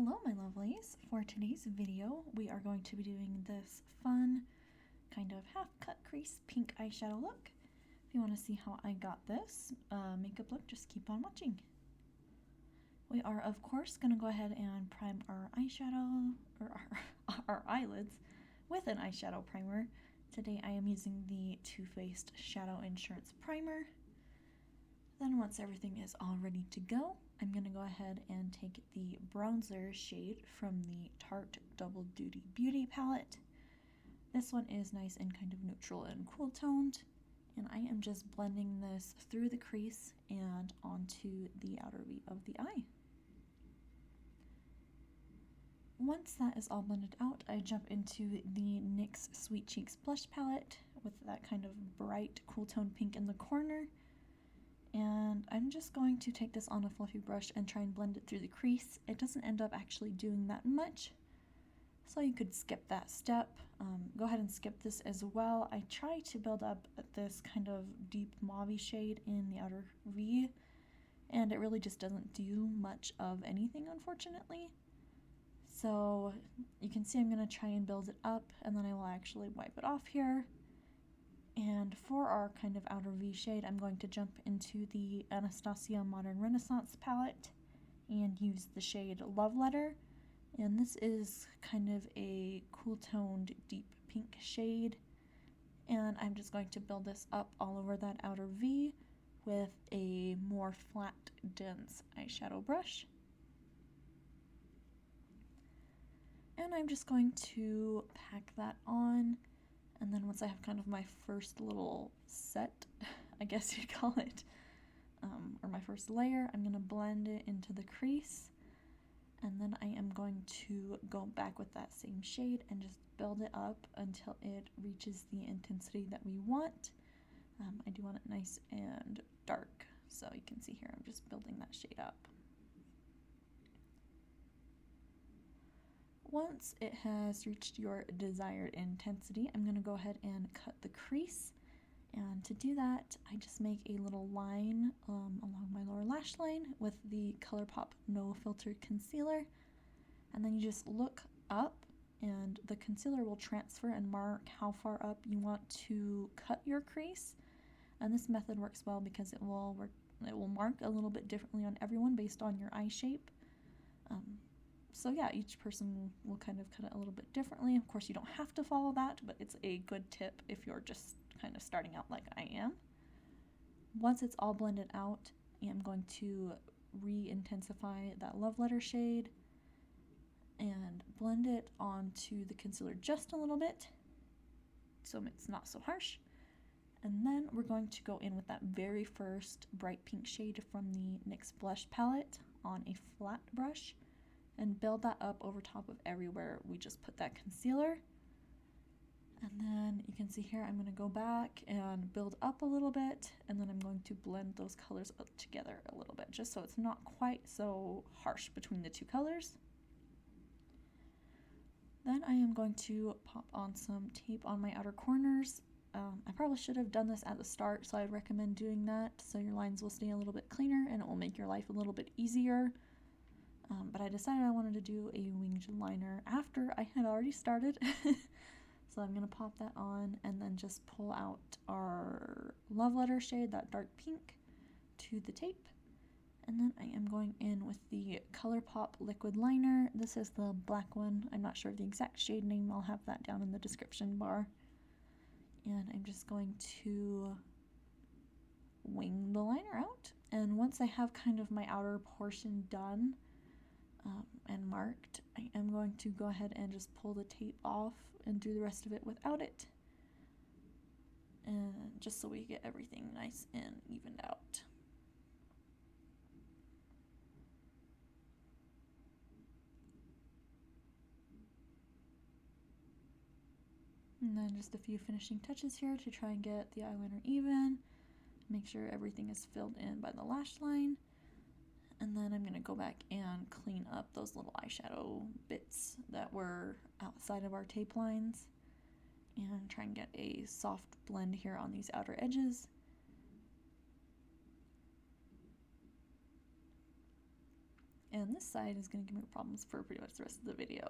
Hello my lovelies! For today's video we are going to be doing this fun kind of half cut crease pink eyeshadow look. If you want to see how I got this makeup look, just keep on watching. We are of course going to go ahead and prime our eyeshadow, or our eyelids, with an eyeshadow primer. Today I am using the Too Faced Shadow Insurance Primer. Then once everything is all ready to go, I'm going to go ahead and take the bronzer shade from the Tarte Double Duty Beauty palette. This one is nice and kind of neutral and cool toned, and I am just blending this through the crease and onto the outer V of the eye. Once that is all blended out, I jump into the NYX Sweet Cheeks blush palette with that kind of bright cool tone pink in the corner. And I'm just going to take this on a fluffy brush and try and blend it through the crease. It doesn't end up actually doing that much, so you could skip that step. Go ahead and skip this as well. I try to build up this kind of deep mauve shade in the outer V, and it really just doesn't do much of anything, unfortunately. So you can see I'm going to try and build it up, and then I will actually wipe it off here. And for our kind of outer V shade, I'm going to jump into the Anastasia Modern Renaissance palette and use the shade Love Letter. And this is kind of a cool toned deep pink shade. And I'm just going to build this up all over that outer V with a more flat, dense eyeshadow brush. And I'm just going to pack that on. And then once I have kind of my first little set, I guess you'd call it, or my first layer, I'm going to blend it into the crease. And then I am going to go back with that same shade and just build it up until it reaches the intensity that we want. I do want it nice and dark, so you can see here I'm just building that shade up. Once it has reached your desired intensity, I'm going to go ahead and cut the crease. And to do that, I just make a little line along my lower lash line with the Colourpop No Filter Concealer. And then you just look up, and the concealer will transfer and mark how far up you want to cut your crease. And this method works well because it will mark a little bit differently on everyone based on your eye shape. So yeah, each person will kind of cut it a little bit differently. Of course, you don't have to follow that, but it's a good tip if you're just kind of starting out like I am. Once it's all blended out, I'm going to re-intensify that Love Letter shade and blend it onto the concealer just a little bit so it's not so harsh. And then we're going to go in with that very first bright pink shade from the NYX blush palette on a flat brush and build that up over top of everywhere we just put that concealer. And then you can see here I'm going to go back and build up a little bit, and then I'm going to blend those colors up together a little bit just so it's not quite so harsh between the two colors. Then I am going to pop on some tape on my outer corners. I probably should have done this at the start, so I'd recommend doing that so your lines will stay a little bit cleaner and it will make your life a little bit easier. But I decided I wanted to do a winged liner after I had already started. So I'm going to pop that on and then just pull out our Love Letter shade, that dark pink, to the tape. And then I am going in with the Colourpop liquid liner. This is the black one. I'm not sure of the exact shade name. I'll have that down in the description bar. And I'm just going to wing the liner out. And once I have kind of my outer portion done, and marked, I am going to go ahead and just pull the tape off and do the rest of it without it, and just so we get everything nice and evened out. And then just a few finishing touches here to try and get the eyeliner even, make sure everything is filled in by the lash line. And then I'm going to go back and clean up those little eyeshadow bits that were outside of our tape lines and try and get a soft blend here on these outer edges. And this side is going to give me problems for pretty much the rest of the video.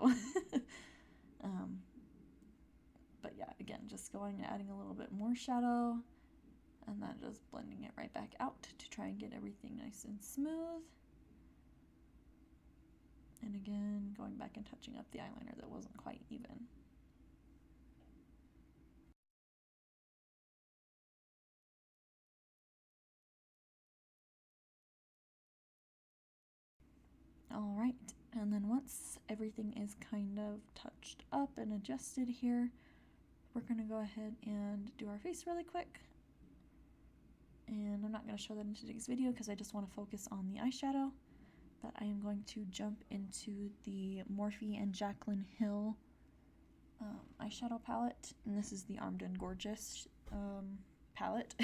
But yeah, again, just going and adding a little bit more shadow and then just blending it right back out to try and get everything nice and smooth. And again, going back and touching up the eyeliner that wasn't quite even. All right, and then once everything is kind of touched up and adjusted here, we're gonna go ahead and do our face really quick. And I'm not gonna show that in today's video because I just wanna focus on the eyeshadow, but I am going to jump into the Morphe and Jaclyn Hill eyeshadow palette, and this is the Armed and Gorgeous palette.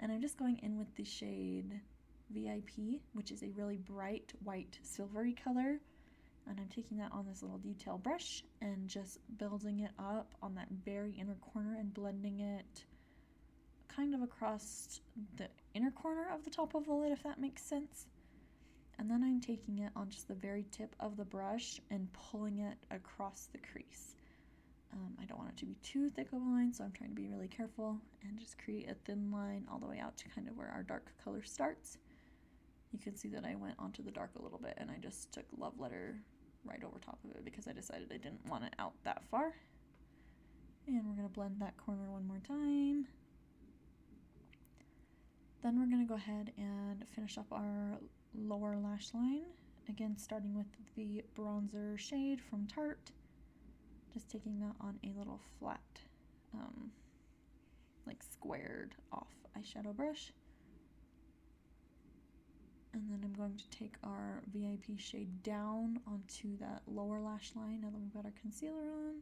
And I'm just going in with the shade VIP, which is a really bright white silvery color, and I'm taking that on this little detail brush and just building it up on that very inner corner and blending it kind of across the inner corner of the top of the lid, if that makes sense. And then I'm taking it on just the very tip of the brush and pulling it across the crease. I don't want it to be too thick of a line, so I'm trying to be really careful and just create a thin line all the way out to kind of where our dark color starts. You can see that I went onto the dark a little bit and I just took Love Letter right over top of it because I decided I didn't want it out that far. And we're going to blend that corner one more time. Then we're going to go ahead and finish up our lower lash line. Again, starting with the bronzer shade from Tarte. Just taking that on a little flat, like squared off eyeshadow brush. And then I'm going to take our VIP shade down onto that lower lash line now that we've got our concealer on.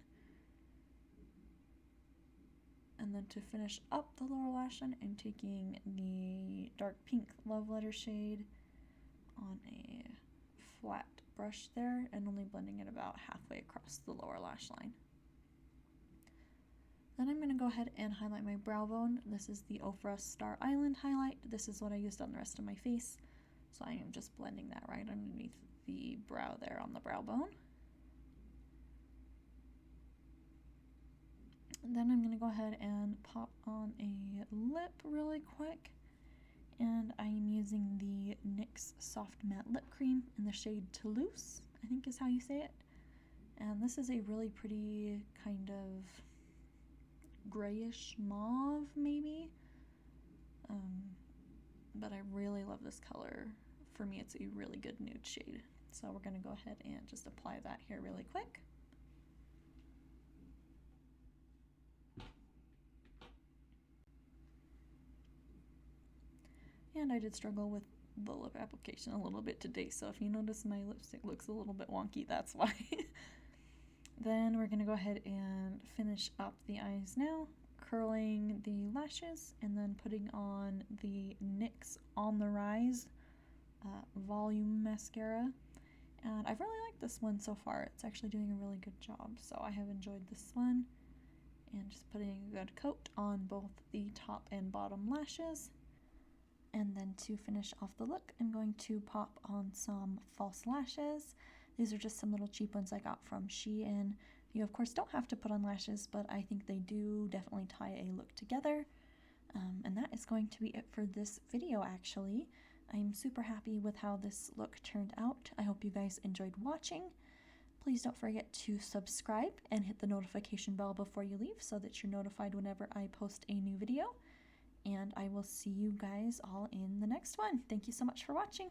And then to finish up the lower lash line, I'm taking the dark pink Love Letter shade on a flat brush there and only blending it about halfway across the lower lash line. Then I'm going to go ahead and highlight my brow bone. This is the OFRA Star Island highlight. This is what I used on the rest of my face. So I am just blending that right underneath the brow there on the brow bone. And then I'm going to go ahead and pop on a lip really quick. And I am using the NYX Soft Matte Lip Cream in the shade Toulouse, I think is how you say it. And this is a really pretty kind of grayish mauve, maybe. But I really love this color. For me, it's a really good nude shade. So we're going to go ahead and just apply that here really quick. And I did struggle with the lip application a little bit today, so if you notice my lipstick looks a little bit wonky, that's why. Then we're going to go ahead and finish up the eyes now, curling the lashes, and then putting on the NYX On The Rise Volume Mascara. And I've really liked this one so far. It's actually doing a really good job, so I have enjoyed this one. And just putting a good coat on both the top and bottom lashes. And then to finish off the look, I'm going to pop on some false lashes. These are just some little cheap ones I got from Shein. You of course don't have to put on lashes, but I think they do definitely tie a look together. And that is going to be it for this video actually. I'm super happy with how this look turned out. I hope you guys enjoyed watching. Please don't forget to subscribe and hit the notification bell before you leave so that you're notified whenever I post a new video. And I will see you guys all in the next one. Thank you so much for watching.